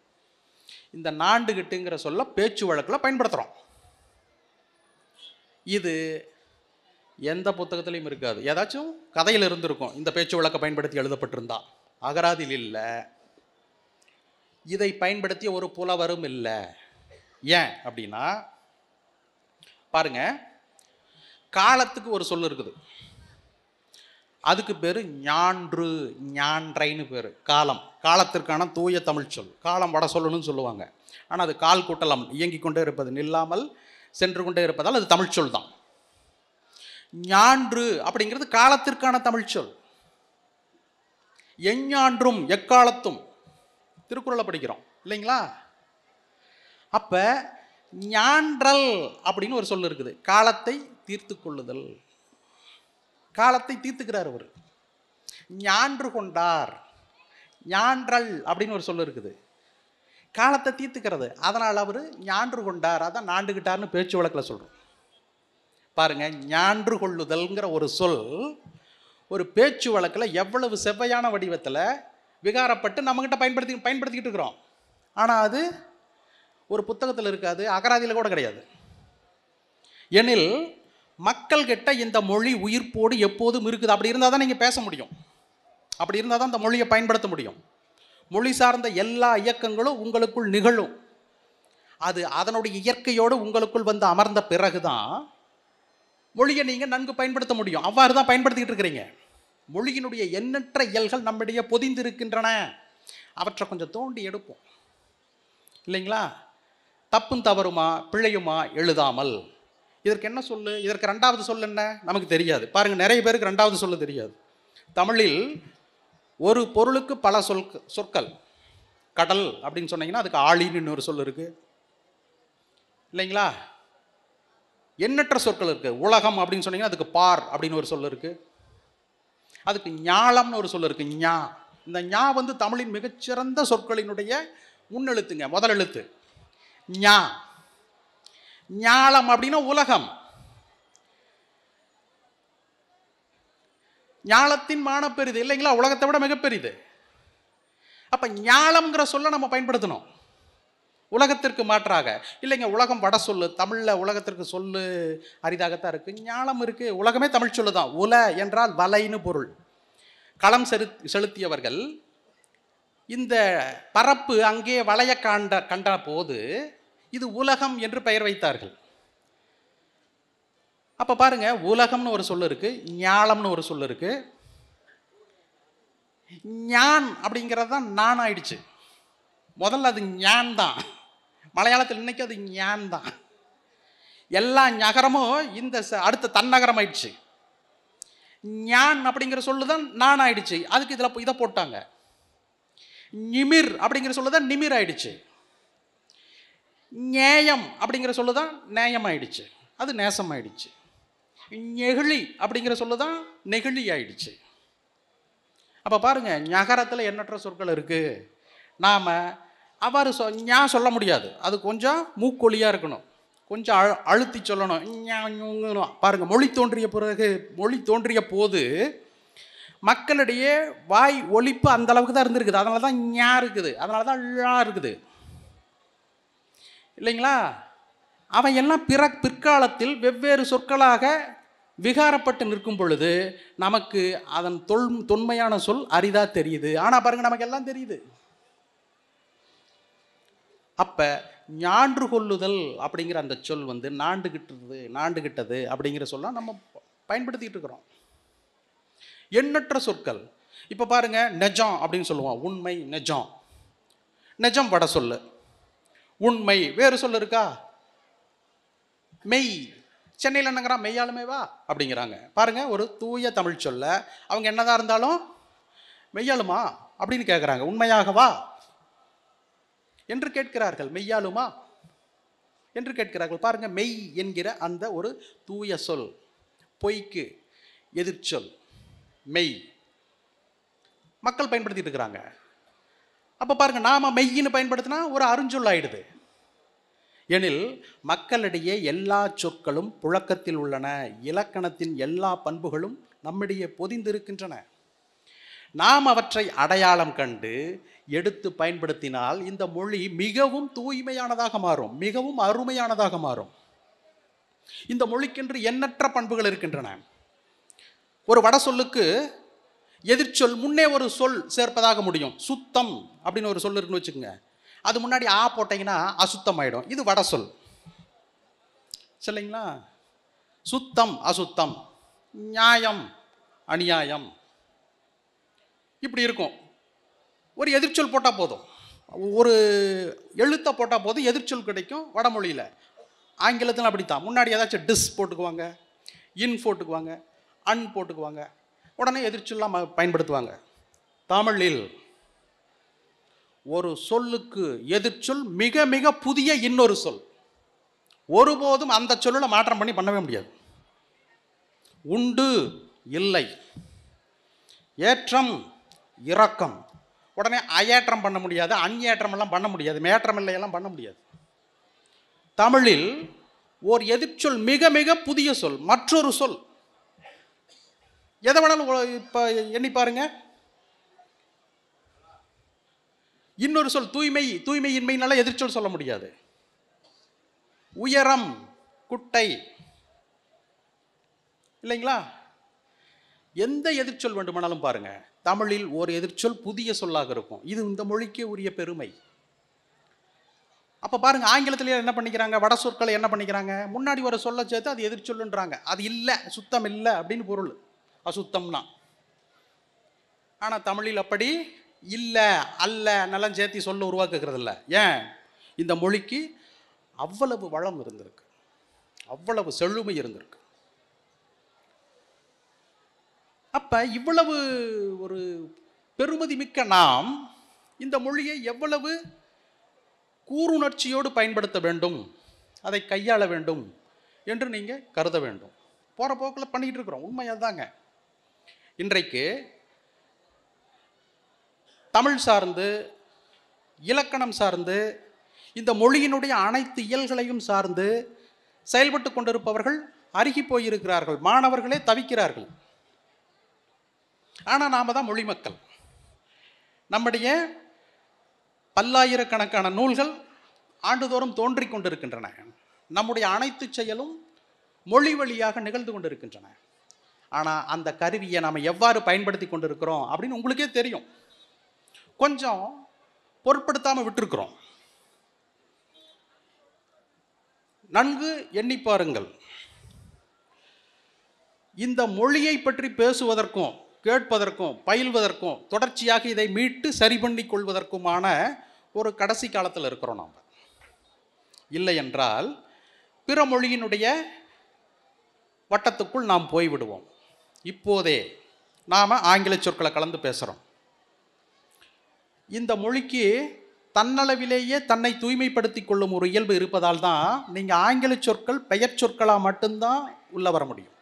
இந்த நாண்டுகிட்டுங்கிற சொல்ல பேச்சு வழக்கில் பயன்படுத்துகிறோம். இது எந்த புத்தகத்திலையும் இருக்காது. ஏதாச்சும் கதையில் இருந்திருக்கும் இந்த பேச்சு வழக்கை பயன்படுத்தி எழுதப்பட்டிருந்தா, அகராதியில் இல்லை. இதை பயன்படுத்திய ஒரு புலவரும் இல்லை. ஏன் அப்படின்னா பாருங்க, காலத்துக்கு ஒரு சொல் இருக்குது, அதுக்கு பேர் ஞான்று, ஞான்றைன்னு பேர். காலத்திற்கான தூய தமிழ் சொல். காலம் வட சொல்லணும்னு சொல்லுவாங்க. ஆனால் அது கால் கூட்டலம், இயங்கிக் கொண்டே இருப்பது, நில்லாமல் சென்று கொண்டே இருப்பதால் அது தமிழ் சொல் தான். ஞான்று அப்படிங்கிறது காலத்திற்கான தமிழ் சொல். எஞ்ஞான்றும் எக்காலத்தும் திருக்குறளை படிக்கிறோம் இல்லைங்களா? அப்ப ஞான்றல் அப்படின்னு ஒரு சொல் இருக்குது, காலத்தை தீர்த்து கொள்ளுதல். காலத்தை தீர்த்துக்கிறார் அவர். ஞான்று கொண்டார், ஞான்றல் அப்படின்னு ஒரு சொல் இருக்குது, காலத்தை தீர்த்துக்கிறது. அதனால் அவர் ஞான்று கொண்டார், அதான் நாண்டுகிட்டார்னு பேச்சு வழக்கில் சொல்கிறோம். பாருங்க, ஞான்று கொள்ளுதல்ங்கிற ஒரு சொல் ஒரு பேச்சு வழக்கில் எவ்வளவு செவ்வையான வடிவத்தில் விகாரப்பட்டு நம்மகிட்ட பயன்படுத்திக்கிட்டு இருக்கிறோம். ஆனால் அது ஒரு புத்தகத்தில் இருக்காது, அகராதியில் கூட கிடையாது. எனில் மக்கள் கிட்ட இந்த மொழி உயிர்ப்போடு எப்போதும் இருக்குது. அப்படி இருந்தால் தான் நீங்கள் பேச முடியும், அப்படி இருந்தால் தான் இந்த மொழியை பயன்படுத்த முடியும். மொழி சார்ந்த எல்லா இயக்கங்களும் உங்களுக்குள் நிகழும். அது அதனுடைய இயற்கையோடு உங்களுக்குள் அமர்ந்த பிறகுதான் மொழியை நீங்கள் நன்கு பயன்படுத்த முடியும். அவ்வாறு தான் பயன்படுத்திக்கிட்டு இருக்கிறீங்க. மொழியினுடைய எண்ணற்ற இயல்கள் நம்மிடையே பொதிந்திருக்கின்றன. அவற்றை கொஞ்சம் தோண்டி எடுப்போம் இல்லைங்களா? தப்பும் தவறுமா பிழையுமா எழுதாமல். இதற்கு என்ன சொல்லு, இதற்கு ரெண்டாவது சொல் என்ன நமக்கு தெரியாது. பாருங்கள், நிறைய பேருக்கு ரெண்டாவது சொல்லு தெரியாது. தமிழில் ஒரு பொருளுக்கு பல சொற்கள். கடல் அப்படின்னு சொன்னீங்கன்னா அதுக்கு ஆழின்னு இன்னொரு சொல் இருக்கு இல்லைங்களா? எண்ணற்ற சொற்கள் இருக்கு. உலகம் அப்படின்னு சொன்னீங்கன்னா அதுக்கு பார் அப்படின்னு ஒரு சொல் இருக்கு. அதுக்கு ஞாலம்னு ஒரு சொல் இருக்கு, ஞா. இந்த ஞா தமிழின் மிகச்சிறந்த சொற்களினுடைய முன்னெழுத்துங்க, முதல் எழுத்து ஞா. ஞாலம் அப்படின்னா உலகம். ஞாலத்தின் மானப்பெரிது இல்லைங்களா, உலகத்தை விட மிகப்பெரிது. அப்ப ஞாலம்ங்கிற சொல்ல நம்ம பயன்படுத்தணும் உலகத்திற்கு மாற்றாக. இல்லைங்க, உலகம் வட சொல்லு, தமிழ்ல உலகத்திற்கு சொல்லு அரிதாகத்தான் இருக்கு. ஞாலம் இருக்கு, உலகமே தமிழ் சொல்லு தான். உல என்றால் வலைன்னு பொருள். களம் செலுத்தியவர்கள் இந்த பரப்பு அங்கே வளைய கண்ட போது இது உலகம் என்று பெயர் வைத்தார்கள். அப்ப பாருங்க, உலகம்னு ஒரு சொல் இருக்கு, ஞாலம்னு ஒரு சொல் இருக்கு. ஞான் அப்படிங்கிறது தான் நான் ஆயிடுச்சு. முதல்ல அது ஞான் தான். மலையாளத்தில் இன்னைக்கு அது ஞான் தான். எல்லா நகரமும் இந்த அடுத்த தன்னகரம் ஆயிடுச்சு. ஞான் அப்படிங்கிற சொல்லுதான் நான் ஆயிடுச்சு. அதுக்கு இதை போட்டாங்க. நிமிர் அப்படிங்கிற சொல்லுதான் நிமிர் ஆயிடுச்சு. நேயம் அப்படிங்கிற சொல்லுதான் நேயம் ஆயிடுச்சு, அது நேசம் ஆயிடுச்சு. நெகிழி அப்படிங்கிற சொல்லுதான் நெகிழி ஆயிடுச்சு. அப்ப பாருங்க, நகரத்தில் எண்ணற்ற சொற்கள் இருக்கு. நாம அவ்வாறு ஞா சொல்ல முடியாது. அது கொஞ்சம் மூக்கொலியாக இருக்கணும், கொஞ்சம் அழுத்தி சொல்லணும். பாருங்கள், மொழி தோன்றிய போது மக்களிடையே வாய் ஒலிப்பு அந்த அளவுக்கு தான் இருந்திருக்குது. அதனால தான் ஞா இருக்குது, அதனால தான் ழா இருக்குது இல்லைங்களா? அவை எல்லாம் பிற்காலத்தில் வெவ்வேறு சொற்களாக விகாரப்பட்டு நிற்கும் பொழுது நமக்கு அதன் தொன்மையான சொல் அரிதா தெரியுது. ஆனால் பாருங்க, நமக்கு எல்லாம் தெரியுது. அப்போ ஞான்று கொள்ளுதல் அப்படிங்கிற அந்த சொல் நாண்டுகிட்டது அப்படிங்கிற சொல்ல நம்ம பயன்படுத்திகிட்டு இருக்கிறோம். எண்ணற்ற சொற்கள். இப்போ பாருங்க, நெஜம் அப்படின்னு சொல்லுவோம். உண்மை, நெஜம். நெஜம் வட சொல்லு. உண்மை வேறு சொல்ல இருக்கா? மெய். சென்னையில் என்னங்கிறா? மெய்யாலுமேவா அப்படிங்கிறாங்க. பாருங்க, ஒரு தூய தமிழ் சொல்ல அவங்க என்னதான் இருந்தாலும் மெய்யாலுமா அப்படின்னு கேட்குறாங்க. உண்மையாகவா என்று கேட்கிறார்கள், மெய்யாலுமா என்று கேட்கிறார்கள். பாருங்க, மெய் என்கிற அந்த ஒரு தூய சொல் பொய்க்கு எதிர்ச்சொல் மெய் மக்கள் பயன்படுத்திட்டு இருக்கிறாங்க. அப்போ பாருங்க, நாம மெய்யின்னு பயன்படுத்தினா ஒரு அருஞ்சொல் ஆயிடுது. எனில் மக்களிடையே எல்லா சொற்களும் புழக்கத்தில் உள்ளன. இலக்கணத்தின் எல்லா பண்புகளும் நம்மிடையே பொதிந்திருக்கின்றன. நாம் அவற்றை அடையாளம் கண்டு எடுத்து பயன்படுத்தினால் இந்த மொழி மிகவும் தூய்மையானதாக மாறும், மிகவும் அருமையானதாக மாறும். இந்த மொழிக்கென்று எண்ணற்ற பண்புகள் இருக்கின்றன. ஒரு வட சொல்லுக்கு எதிர்ச்சொல் முன்னே ஒரு சொல் சேர்ப்பதாக முடியும். சுத்தம் அப்படின்னு ஒரு சொல் இருக்குன்னு வச்சுக்கோங்க, அது முன்னாடி ஆ போட்டீங்கன்னா அசுத்தம் ஆயிடும். இது வட சொல் சரிங்களா? சுத்தம் அசுத்தம், நியாயம் அநியாயம், இப்படி இருக்கும். ஒரு எதிர்ச்சொல் போட்டால் போதும், ஒரு எழுத்தை போட்டால் போதும், எதிர்ச்சொல் கிடைக்கும். வடமொழியில், ஆங்கிலத்தில் அப்படித்தான். முன்னாடி ஏதாச்சும் டிஸ் போட்டுக்குவாங்க, இன் போட்டுக்குவாங்க, அன் போட்டுக்குவாங்க, உடனே எதிர்ச்சொல்லாம் பயன்படுத்துவாங்க. தமிழில் ஒரு சொல்லுக்கு எதிர்ச்சொல் மிக மிக புதிய இன்னொரு சொல். ஒருபோதும் அந்த சொல்லில் மாற்றம் பண்ணவே முடியாது. உண்டு இல்லை, ஏற்றம் இரக்கம், உடனே அயேற்றம் பண்ண முடியாது, அந்நேற்றம் எல்லாம் பண்ண முடியாது, மேற்றம் இல்லையெல்லாம் பண்ண முடியாது. தமிழில் ஓர் எதிர்ச்சொல் மிக மிக புதிய சொல், மற்றொரு சொல். எதை வேணாலும் இப்போ எண்ணி பாருங்க. இன்னொரு சொல் தூய்மையின்மைனால எதிர்ச்சொல் சொல்ல முடியாது. உயரம் குட்டை இல்லைங்களா? எந்த எதிர்ச்சொல் வேண்டுமானாலும் பாருங்க, தமிழில் ஒரு எதிர்ச்சொல் புதிய சொல்லாக இருக்கும். இது இந்த மொழிக்கு உரிய பெருமை. அப்போ பாருங்க, ஆங்கிலத்திலேயே என்ன பண்ணிக்கிறாங்க, வட சொற்களை என்ன பண்ணிக்கிறாங்க, முன்னாடி ஒரு சொல்ல சேர்த்து அது எதிர்ச்சொல்லுன்றாங்க. அது இல்லை, சுத்தம் இல்லை அப்படின்னு பொருள், அசுத்தம்னா. ஆனால் தமிழில் அப்படி இல்லை, அல்ல நலம் சேர்த்தி சொல்ல உருவாக்குகிறது இல்லை. ஏன்? இந்த மொழிக்கு அவ்வளவு வளம் இருந்திருக்கு, அவ்வளவு செழுமை இருந்திருக்கு. அப்ப இவ்வளவு ஒரு பெருமதி மிக்க நாம் இந்த மொழியை எவ்வளவு கூருணர்ச்சியோடு பயன்படுத்த வேண்டும், அதை கையாள வேண்டும் என்று நீங்க கருத வேண்டும். போற போக்கில் பண்ணிட்டு இருக்கிறோம், உண்மையாக தாங்க. இன்றைக்கு தமிழ் சார்ந்து, இலக்கணம் சார்ந்து, இந்த மொழியினுடைய அனைத்து இயல்களையும் சார்ந்து செயல்பட்டு கொண்டிருப்பவர்கள் அருகி போயிருக்கிறார்கள், மாணவர்களே தவிக்கிறார்கள். ஆனால் நாம தான் மொழி மக்கள். நம்முடைய பல்லாயிரக்கணக்கான நூல்கள் ஆண்டுதோறும் தோன்றிக் கொண்டிருக்கின்றன. நம்முடைய அனைத்து செயலும் மொழி வழியாக நிகழ்ந்து கொண்டிருக்கின்றன. ஆனால் அந்த கருவியை நாம் எவ்வாறு பயன்படுத்தி கொண்டிருக்கிறோம் அப்படின்னு உங்களுக்கே தெரியும். கொஞ்சம் பொருட்படுத்தாமல் விட்டுருக்கிறோம். நன்கு எண்ணி பாருங்கள். இந்த மொழியை பற்றி பேசுவதற்கும் கேட்பதற்கும் பயில்வதற்கும் தொடர்ச்சியாக இதை மீட்டு சரி பண்ணி கொள்வதற்குமான ஒரு கடைசி காலத்தில் இருக்கிறோம் நாம். இல்லை என்றால் பிற மொழியினுடைய வட்டத்துக்குள் நாம் போய்விடுவோம். இப்போதே நாம் ஆங்கில சொற்களை கலந்து பேசுகிறோம். இந்த மொழிக்கு தன்னளவிலேயே தன்னை தூய்மைப்படுத்தி கொள்ளும் ஒரு இயல்பு இருப்பதால் தான் நீங்கள் ஆங்கில சொற்கள் பெயர் சொற்களாக மட்டும்தான் உள்ள வர முடியும்.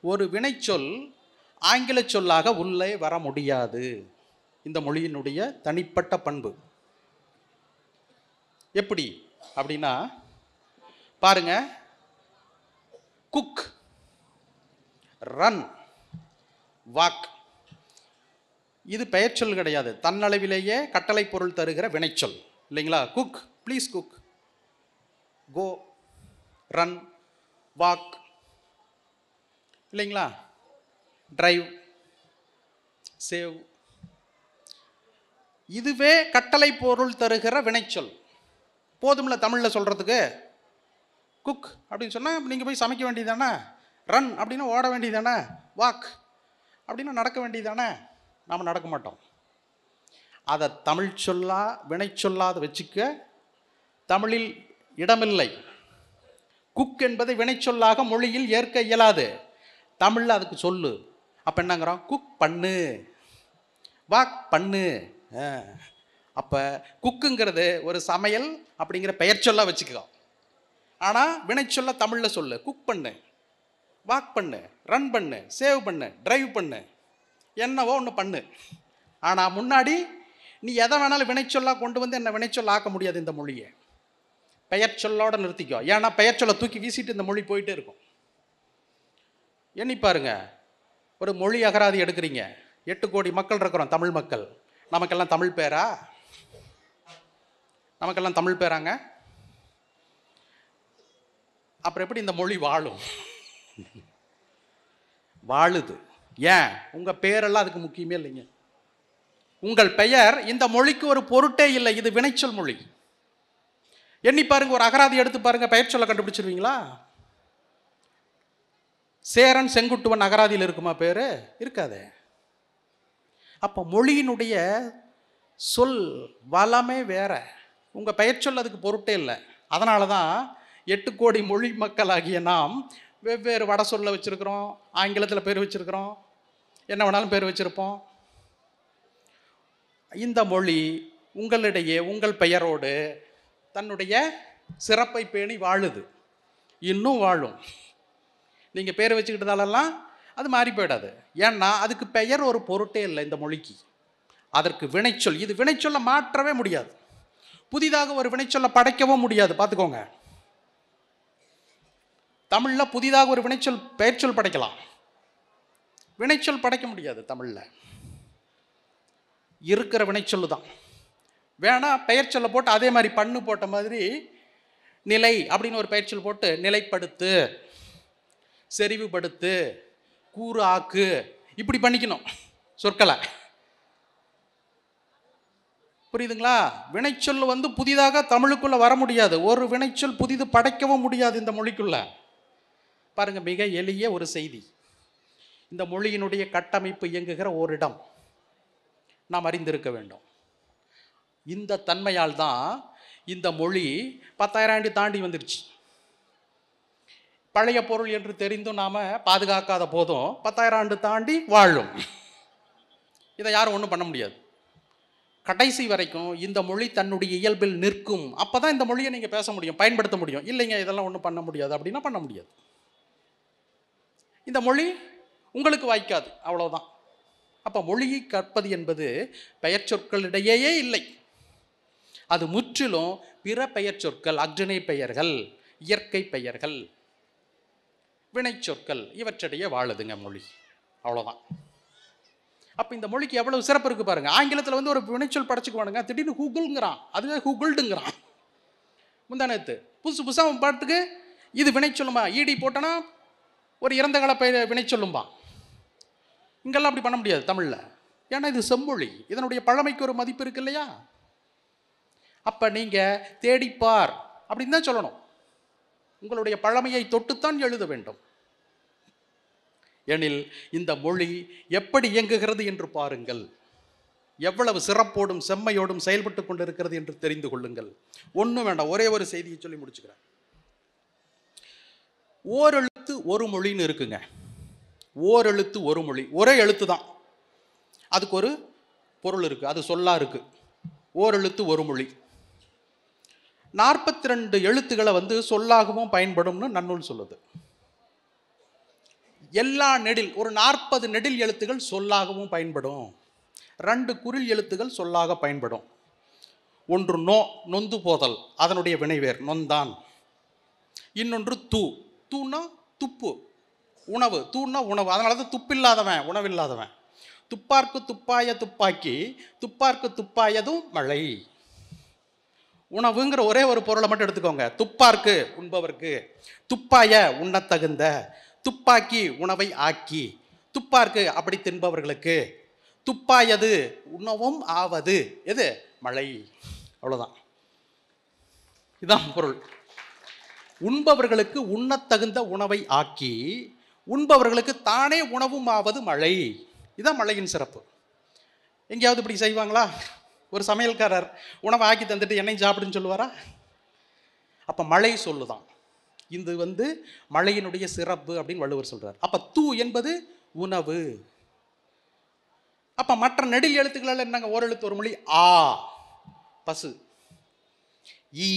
ஒரு வினைச்சொல் ஆங்கில சொல்லாக உள்ளே வர முடியாது. இந்த மொழியினுடைய தனிப்பட்ட பண்பு. எப்படி அப்படின்னா பாருங்க, குக், ரன், வாக், இது பெயர்ச்சொல் கிடையாது, தன்னளவிலேயே கட்டளை பொருள் தருகிற வினைச்சொல் இல்லைங்களா? Cook, please cook, go, run, walk இல்லைங்களா? டிரைவ், சேவ், இதுவே கட்டளை பொருள் தருகிற வினைச்சொல். போதும்ல தமிழில் சொல்கிறதுக்கு? குக் அப்படின்னு சொன்னால் நீங்கள் போய் சமைக்க வேண்டியதானே, ரன் அப்படின்னா ஓட வேண்டியதானே, வாக் அப்படின்னா நடக்க வேண்டியதானே. நாம் நடக்க மாட்டோம். அதை தமிழ் சொல்லா வினைச்சொல்லாத வச்சுக்க தமிழில் இடமில்லை. குக் என்பதை வினைச்சொல்லாக மொழியில் ஏற்க இயலாது. தமிழில் அதுக்கு சொல்லு. அப்போ என்னங்கிறோம்? குக் பண்ணு, வாக் பண்ணு. அப்போ குக்குங்கிறது ஒரு சமையல் அப்படிங்கிற பெயர் சொல்ல வச்சுக்கோ. ஆனால் வினைச்சொல்ல தமிழில் சொல்லு. குக் பண்ணு, வாக் பண்ணு, ரன் பண்ணு, சேவ் பண்ணு, டிரைவ் பண்ணு, என்னவோ ஒன்று பண்ணு. ஆனால் முன்னாடி நீ எதை வேணாலும் வினைச்சொல்லாக கொண்டு வந்து என்ன வினைச்சொல் ஆக்க முடியாது. இந்த மொழியை பெயர் சொல்லோடு நிறுத்திக்கோ. ஏன்னா பெயர் சொல்ல தூக்கி வீசிட்டு இந்த மொழி போயிட்டே இருக்கும். எண்ணி பாருங்க, ஒரு மொழி அகராதி எடுக்கிறீங்க, 8 கோடி மக்கள் இருக்கிறோம், தமிழ் மக்கள். நமக்கெல்லாம் தமிழ் பேரா? நமக்கெல்லாம் தமிழ் பேராங்க? அப்புறம் எப்படி இந்த மொழி வாழும்? வாழுது. ஏன்? உங்கள் பேரெல்லாம் அதுக்கு முக்கியமே இல்லைங்க. உங்கள் பெயர் இந்த மொழிக்கு ஒரு பொருட்டே இல்லை. இது வினைச்சொல் மொழி. எண்ணி பாருங்க, ஒரு அகராதி எடுத்து பாருங்க, பெயர் சொல்ல கண்டுபிடிச்சிருவீங்களா? சேரன் செங்குட்டுவன் அகராதியில் இருக்குமா பேரு? இருக்காது. அப்போ மொழியினுடைய சொல் வளமே வேற. உங்கள் பெயர் சொல் அதுக்கு பொருட்டே இல்லை. அதனால தான் 8 கோடி மொழி மக்களாகிய நாம் வெவ்வேறு வட சொல்ல வச்சுருக்கிறோம், ஆங்கிலத்தில் பேர் வச்சுருக்கிறோம், என்ன வேணாலும் பேர் வச்சுருப்போம். இந்த மொழி உங்களிடையே உங்கள் பெயரோடு தன்னுடைய சிறப்பை பேணி வாழுது, இன்னும் வாழும். நீங்கள் பேர் வச்சுக்கிட்டதாலெல்லாம் அது மாறி போயிடாது. ஏன்னா அதுக்கு பெயர் ஒரு பொருட்டே இல்லை இந்த மொழிக்கு. அதற்கு வினைச்சொல். இது வினைச்சொல்லை மாற்றவே முடியாது. புதிதாக ஒரு வினைச்சொல்லை படைக்கவும் முடியாது. பார்த்துக்கோங்க, தமிழில் புதிதாக ஒரு வினைச்சொல் பெயர்ச்சொல் படைக்கலாம், வினைச்சொல் படைக்க முடியாது. தமிழில் இருக்கிற வினைச்சொல்லு தான். வேணா பெயர் சொல்ல போட்டு அதே மாதிரி பண்ணு போட்ட மாதிரி நிலை அப்படின்னு ஒரு பெயர் சொல் போட்டு நிலைப்படுத்து, செறிவுபடுத்து, கூறு ஆக்கு, இப்படி பண்ணிக்கணும் சொற்களை. புரியுதுங்களா? வினைச்சொல் வந்து புதிதாக தமிழுக்குள்ள வர முடியாது. ஒரு வினைச்சொல் புதிது படைக்கவும் முடியாது இந்த மொழிக்குள்ள. பாருங்க, மிக எளிய ஒரு செய்தி. இந்த மொழியினுடைய கட்டமைப்பு இயங்குகிற ஓரிடம் நாம் அறிந்திருக்க வேண்டும். இந்த தன்மையால் தான் இந்த மொழி 10,000 ஆண்டு தாண்டி வந்துருச்சு. பழைய பொருள் என்று தெரிந்தும் நாம பாதுகாக்காத போதும் 10,000 ஆண்டு தாண்டி வாழும். இதை யாரும் ஒன்றும் பண்ண முடியாது. கடைசி வரைக்கும் இந்த மொழி தன்னுடைய இயல்பில் நிற்கும். அப்போ தான் இந்த மொழியை நீங்கள் பேச முடியும், பயன்படுத்த முடியும். இல்லைங்க இதெல்லாம் ஒன்றும் பண்ண முடியாது அப்படின்னா பண்ண முடியாது. இந்த மொழி உங்களுக்கு வாய்க்காது, அவ்வளோதான். அப்போ மொழியை கற்பது என்பது பெயர் சொற்களிடையே இல்லை. அது முற்றிலும் பிற பெயர் சொற்கள், அக்ஜனை பெயர்கள், இயற்கை பெயர்கள், வினைச்சொற்கள், இவற்றிடையே வாழுதுங்க மொழி. அவ்வளோதான். அப்போ இந்த மொழிக்கு எவ்வளவு சிறப்பு இருக்குது பாருங்க. ஆங்கிலத்தில் வந்து ஒரு வினைச்சொல் படைச்சுக்குவானுங்க, திடீர்னு கூகுள்ங்கிறான், அதுவே கூகுள்டுங்கிறான். முந்தானத்து புதுசு புதுசாக பாட்டுக்கு இது வினைச்சொல்லுமா, ஈடி போட்டோன்னா ஒரு இறந்த கால பெயர் வினைச்சொல்லும்பா. இங்கெல்லாம் அப்படி பண்ண முடியாது தமிழில். ஏன்னா இது செம்மொழி, இதனுடைய பழமைக்கு ஒரு மதிப்பு இருக்கு இல்லையா? அப்போ நீங்கள் தேடிப்பார் அப்படின்னு தான் சொல்லணும். உங்களுடைய பழமையை தொட்டுத்தான் எழுத வேண்டும். எனில் இந்த மொழி எப்படி இயங்குகிறது என்று பாருங்கள். எவ்வளவு சிறப்போடும் செம்மையோடும் செயல்பட்டு கொண்டிருக்கிறது என்று தெரிந்து கொள்ளுங்கள். ஒன்றும் வேண்டாம், ஒரே ஒரு செய்தியை சொல்லி முடிச்சுக்கிறேன். ஓரெழுத்து ஒரு மொழின்னு இருக்குங்க. ஓரெழுத்து ஒரு மொழி, ஒரே எழுத்து தான், அதுக்கு ஒரு பொருள் இருக்குது, அது சொல்லா இருக்கு. ஓரெழுத்து ஒரு மொழி. 42 எழுத்துக்களை வந்து சொல்லாகவும் பயன்படும்னு நன்னூல் சொல்லுது. எல்லா நெடில் ஒரு 40 நெடில் எழுத்துகள் சொல்லாகவும் பயன்படும், 2 குறில் எழுத்துகள் சொல்லாக பயன்படும். ஒன்று நோ, நொந்து போதல், அதனுடைய வினைவேர் நொந்தான். இன்னொன்று தூ, தூன்னா துப்பு, உணவு, தூன்னா உணவு, அதனால தான் துப்பில்லாதவன் உணவில்லாதவன். துப்பார்க்கு துப்பாய துப்பாக்கி, துப்பார்க்கு துப்பாயதும் மழை. உணவுங்கிற ஒரே ஒரு பொருளை மட்டும் எடுத்துக்கோங்க. துப்பார்க்கு உண்பவர்க்கு, துப்பாய உண்ணத்தகுந்த, துப்பாக்கி உணவை ஆக்கி, துப்பார்க்கு அப்படி தின்பவர்களுக்கு, துப்பாயது உணவும் ஆவது எது? மழை. அவ்வளோதான், இதுதான் பொருள். உண்பவர்களுக்கு உண்ணத்தகுந்த உணவை ஆக்கி, உண்பவர்களுக்கு தானே உணவும் ஆவது மழை. இதுதான் மழையின் சிறப்பு. எங்கேயாவது இப்படி செய்வாங்களா? ஒரு சமையல்காரர் உணவை ஆக்கி தந்துட்டு என்னையும் சாப்பிடுன்னு சொல்லுவாரா? அப்போ மழை சொல்லுதான். இது மழையினுடைய சிறப்பு அப்படின்னு வள்ளுவர் சொல்றார். அப்போ தூ என்பது உணவு. அப்போ மற்ற நெடில் எழுத்துக்கள் என்னங்க? ஓரெழுத்து ஒரு மொழி. ஆ பசு, ஈ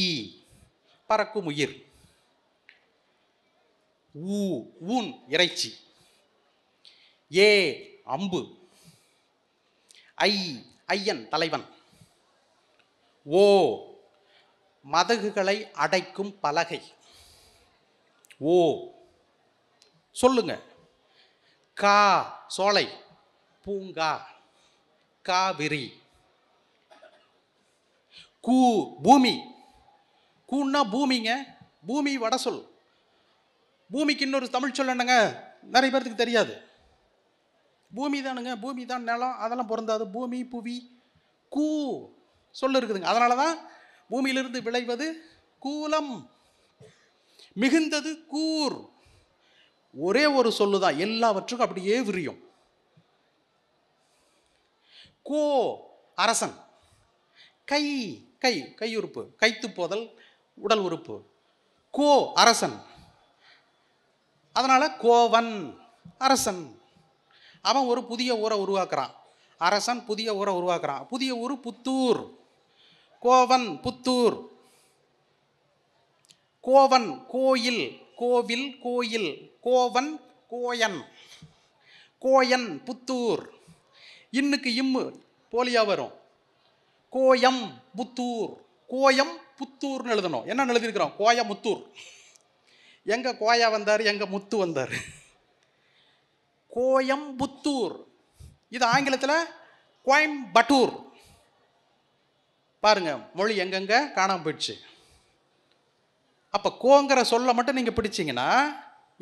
பறக்கும் உயிர், ஊ ஊன் இறைச்சி, ஏ அம்பு, ஐ ஐயன் தலைவன், ஓ மதகுகளை அடைக்கும் பலகை. ஓ சொல்லுங்க. கா சோலை, பூங்கா, காவிரி. கூ பூமி, கூன்னா பூமிங்க, பூமி வட சொல். பூமிக்கு இன்னொரு தமிழ் சொல் என்னங்க? நிறைய பேருக்கு தெரியாது. பூமி தானுங்க, பூமி தான், நிலம் அதெல்லாம் பொருந்தாது. பூமி புவி கூ சொல்லு இருக்குதுங்க. அதனால தான் பூமியிலிருந்து விளைவது கூலம், மிகுந்தது கூர். ஒரே ஒரு சொல்லுதான், எல்லாவற்றுக்கும் அப்படியே விரியும். கோ அரசன், கை கை கையுறுப்பு, கைத்து போதல் உடல் உறுப்பு. கோ அரசன், அதனால கோவன் அரசன். அவன் ஒரு புதிய ஊரை உருவாக்குறான். அரசன் புதிய ஊரை உருவாக்குறான். புதிய ஊர் புத்தூர். கோவன் புத்தூர். கோவன் கோயில், கோவில் கோயில். கோவன் கோயன், கோயன் புத்தூர். இன்னுக்கு இம்மு போலியா வரும். கோயம் புத்தூர். கோயம் புத்தூர்னு எழுதணும். என்ன எழுதியிருக்கிறோம்? கோயமுத்தூர். எங்க கோயா வந்தார், எங்க முத்து வந்தார்? கோயம்புத்தூர். இது ஆங்கிலத்தில் கோயம்பட்டூர். பாருங்க, மொழி எங்கெங்க காணாம போயிடுச்சு. அப்ப கோங்கிற சொல்ல மட்டும் நீங்க பிடிச்சிங்கன்னா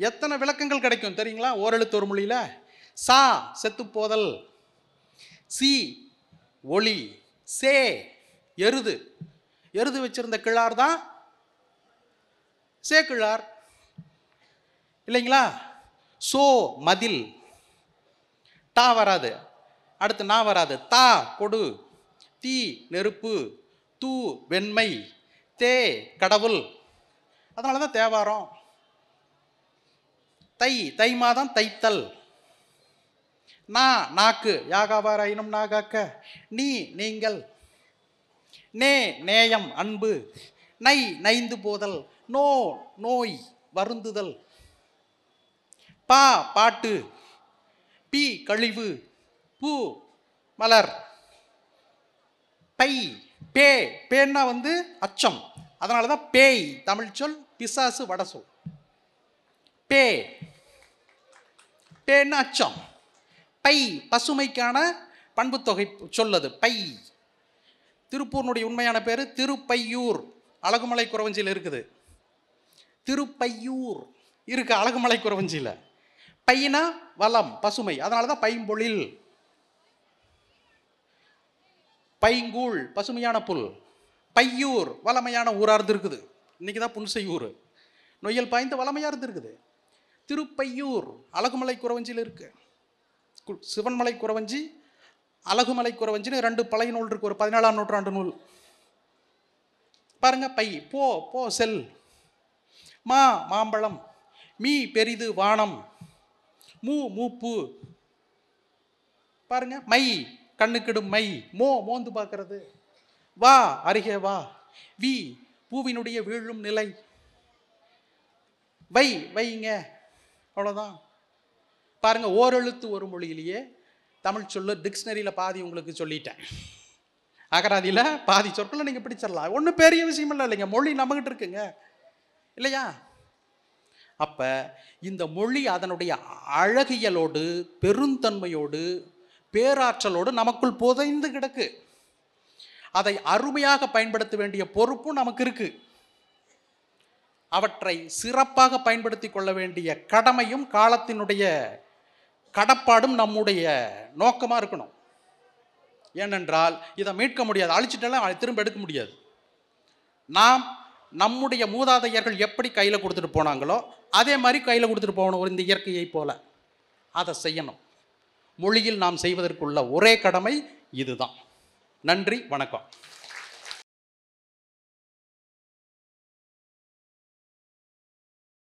எத்தனை விளக்கங்கள் கிடைக்கும் தெரியுங்களா? ஓரெழுத்து ஒரு மொழியில. சா செத்து போதல், சி ஒளி, சே எருது. எருது வச்சிருந்த கிழார் தான் சேக்கிழார் இல்லைங்களா? சோ மதில், டா வராது, அடுத்து நா வராது. தா கொடு, தீ நெருப்பு, தூ வெண்மை, தே கடவுள். அதனால தான் தேவாரம். தை தை மாதம் தைத்தல். நா நாக்கு, யாகாவாராயினும் நாகாக்க. நீ நீங்கள். நே நேயம் அன்பு. நை நைந்து போதல். நோ நோய் வருந்துதல். பா பாட்டு, பி கழிவு, பூ மலர். பை பே, பேன்னா அச்சம். அதனால தான் பேய் தமிழ் சொல், பிசாசு வட சொல். பே பேன்னா அச்சம். பை பசுமைக்கான பண்பு தொகை சொல்லது பை. திருப்பூர்னுடைய உண்மையான பேரு திருப்பையூர். அழகுமலை குறவஞ்சியில் இருக்குது. திருப்பையூர் இருக்கு அழகுமலை குறவஞ்சியில். பையனா வளம் பசுமை, அதனால தான் பைம்பொழில். பைங்கூழ் பசுமையான புல். பையூர் வளமையான ஊராக இருந்திருக்குது. இன்னைக்கு தான் புன்செய்யூர். நொய்யல் பாய்ந்த வளமையாக இருந்திருக்குது. திருப்பையூர் அழகுமலை குறவஞ்சியில் இருக்கு. சிவன்மலை குறவஞ்சி, அழகுமலை குறவஞ்சின்னு ரெண்டு பழைய நூல் இருக்கு. ஒரு 17ஆம் நூற்றாண்டு நூல் பாருங்க. பை போ போ செல். மா மாம்பழம். மீ பெரிது வானம். மூ மூப்பு பாருங்க. மை கண்ணுக்கிடும் மை. மோ மோந்து பார்க்கறது. வா அருகே வா. வி பூவினுடைய வீழும் நிலை. வை வைங்க. அவ்வளோதான். பாருங்க, ஓரெழுத்து ஒரு மொழியிலேயே தமிழ் சொல்லு டிக்ஷனரியில் பாதி உங்களுக்கு சொல்லிட்டேன். அகராதியில் பாதி சொற்களை நீங்கள் பிடிச்சிடலாம். ஒன்றும் பெரிய விஷயம் இல்லை இல்லைங்க, மொழி நம்மகிட்ட இருக்குங்க இல்லையா? அப்போ இந்த மொழி அதனுடைய அழகியலோடு பெருந்தன்மையோடு பேராற்றலோடு நமக்குள் புதைந்து கிடக்கு. அதை அருமையாக பயன்படுத்த வேண்டிய பொறுப்பும் நமக்கு இருக்கு. அவற்றை சிறப்பாக பயன்படுத்தி கொள்ள வேண்டிய கடமையும் காலத்தினுடைய கடப்பாடும் நம்முடைய நோக்கமாக இருக்கணும். ஏனென்றால் இதை மீட்க முடியாது, அழிச்சிட்டாலும் திரும்ப எடுக்க முடியாது. நாம் நம்முடைய மூதாதையர்கள் எப்படி கையில் கொடுத்துட்டு போனாங்களோ அதே மாதிரி கையில் கொடுத்துட்டு போகணும். இந்த இயற்கையை போல அதை செய்யணும். மொழியில் நாம் செய்வதற்குள்ள ஒரே கடமை இதுதான். நன்றி, வணக்கம்.